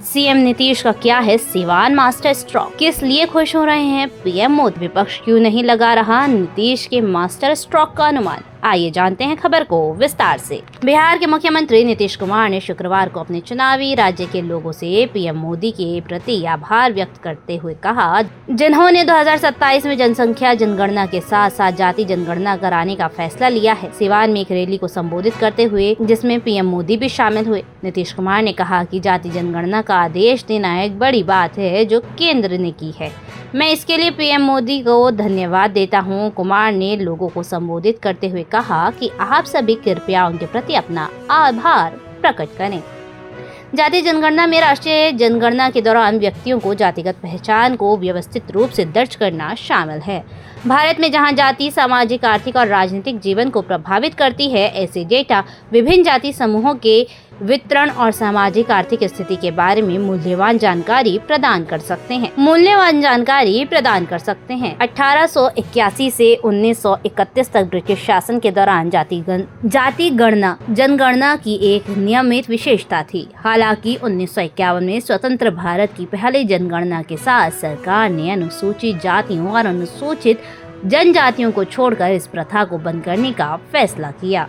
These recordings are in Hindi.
सीएम नीतीश का क्या है सिवान मास्टर स्ट्रोक, किस लिए खुश हो रहे हैं पीएम मोदी, विपक्ष क्यों नहीं लगा रहा नीतीश के मास्टर स्ट्रोक का अनुमान। आइए जानते हैं खबर को विस्तार से। बिहार के मुख्यमंत्री नीतीश कुमार ने शुक्रवार को अपने चुनावी राज्य के लोगों से पीएम मोदी के प्रति आभार व्यक्त करते हुए कहा, जिन्होंने 2027 में जनसंख्या जनगणना के साथ साथ जाति जनगणना कराने का फैसला लिया है। सिवान में एक रैली को संबोधित करते हुए जिसमें पीएम मोदी भी शामिल हुए, नीतीश कुमार ने कहा कि जाति जनगणना का आदेश देना एक बड़ी बात है जो केंद्र ने की है। मैं इसके लिए पीएम मोदी को धन्यवाद देता हूं। कुमार ने लोगों को संबोधित करते हुए कहा कि आप सभी कृपया उनके प्रति अपना आभार प्रकट करें। जाति जनगणना में राष्ट्रीय जनगणना के दौरान व्यक्तियों को जातिगत पहचान को व्यवस्थित रूप से दर्ज करना शामिल है। भारत में जहां जाति सामाजिक, आर्थिक और राजनीतिक जीवन को प्रभावित करती है, ऐसे डेटा विभिन्न जाति समूहों के वितरण और सामाजिक आर्थिक स्थिति के बारे में मूल्यवान जानकारी प्रदान कर सकते हैं। 1881 से 1931 तक ब्रिटिश शासन के दौरान जाति गणना जनगणना की एक नियमित विशेषता थी। हालांकि 1951 में स्वतंत्र भारत की पहली जनगणना के साथ सरकार ने अनुसूचित जातियों और अनुसूचित जनजातियों को छोड़कर इस प्रथा को बंद करने का फैसला किया।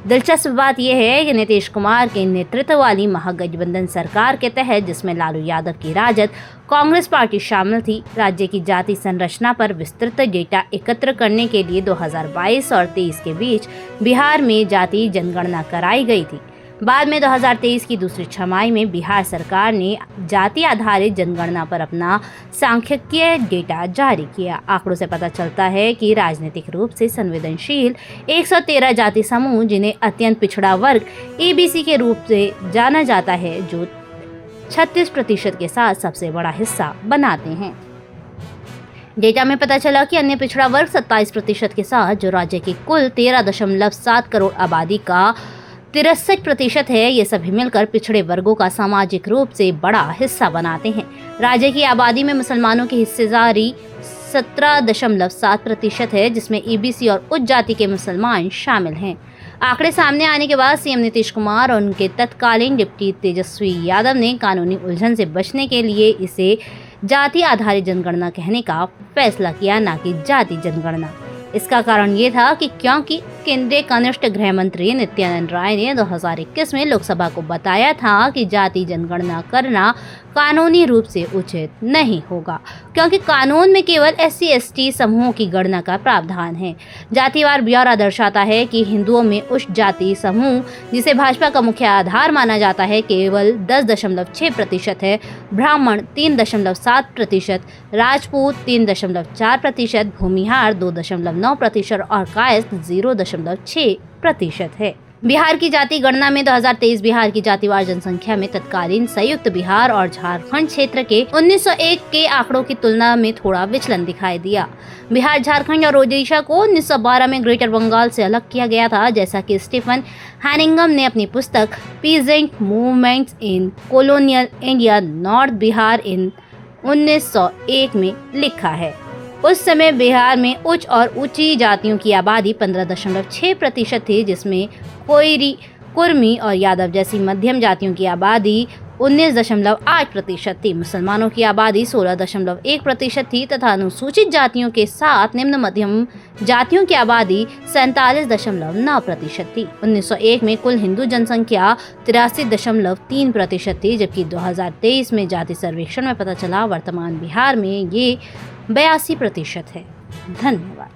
दिलचस्प बात यह है कि नीतीश कुमार के नेतृत्व वाली महागठबंधन सरकार के तहत, जिसमें लालू यादव की राजद कांग्रेस पार्टी शामिल थी, राज्य की जाति संरचना पर विस्तृत डेटा एकत्र करने के लिए 2022 और 23 के बीच बिहार में जाति जनगणना कराई गई थी। बाद में 2023 की दूसरी छमाही में बिहार सरकार ने जाति आधारित जनगणना पर अपना सांख्यिकीय डेटा जारी किया। आंकड़ों से पता चलता है कि राजनीतिक रूप से संवेदनशील 113 जाति समूह, जिन्हें अत्यंत पिछड़ा वर्ग एबीसी के रूप से जाना जाता है, जो 36% के साथ सबसे बड़ा हिस्सा बनाते हैं। डेटा में पता चला कि अन्य पिछड़ा वर्ग 27% के साथ, जो राज्य की कुल 13.7 करोड़ आबादी का 63% है, ये सभी मिलकर पिछड़े वर्गों का सामाजिक रूप से बड़ा हिस्सा बनाते हैं। राज्य की आबादी में मुसलमानों की हिस्सेदारी 17.7% है, जिसमें ईबीसी और उच्च जाति के मुसलमान शामिल हैं। आंकड़े सामने आने के बाद सीएम नीतीश कुमार और उनके तत्कालीन डिप्टी तेजस्वी यादव ने कानूनी उलझन से बचने के लिए इसे जाति आधारित जनगणना कहने का फैसला किया, न कि जाति जनगणना। इसका कारण ये था कि क्योंकि केंद्रीय कनिष्ठ गृह मंत्री नित्यानंद राय ने 2021 में लोकसभा को बताया था कि जाति जनगणना करना कानूनी रूप से उचित नहीं होगा, क्योंकि कानून में केवल SC/ST समूहों की गणना का प्रावधान है। जातिवार ब्यौरा दर्शाता है कि हिंदुओं में उच्च जाति समूह, जिसे भाजपा का मुख्य आधार माना जाता है, केवल 10.6% है, ब्राह्मण 3.7%, राजपूत 3.4%, भूमिहार 2.9% और कायस्थ 0.6% है। बिहार की जाति गणना में 2023 बिहार की जातिवार जनसंख्या में तत्कालीन संयुक्त बिहार और झारखंड क्षेत्र के 1901 के आंकड़ों की तुलना में थोड़ा विचलन दिखाई दिया। बिहार, झारखंड और ओडिशा को 1912 में ग्रेटर बंगाल से अलग किया गया था, जैसा कि स्टीफन हैनिंगम ने अपनी पुस्तक पीजेंट मूवमेंट्स इन कॉलोनियल इंडिया नॉर्थ बिहार इन 1901 में लिखा है। उस समय बिहार में उच्च और ऊंची जातियों की आबादी 15.6% थी, जिसमें कोयरी, कुर्मी और यादव जैसी मध्यम जातियों की आबादी 19.8% थी। मुसलमानों की आबादी 16.1% थी तथा अनुसूचित जातियों के साथ निम्न मध्यम जातियों की आबादी 47.9% थी। 1901 में कुल हिंदू जनसंख्या 83.3% थी, जबकि 2023 में जाति सर्वेक्षण में पता चला वर्तमान बिहार में ये 82% है। धन्यवाद।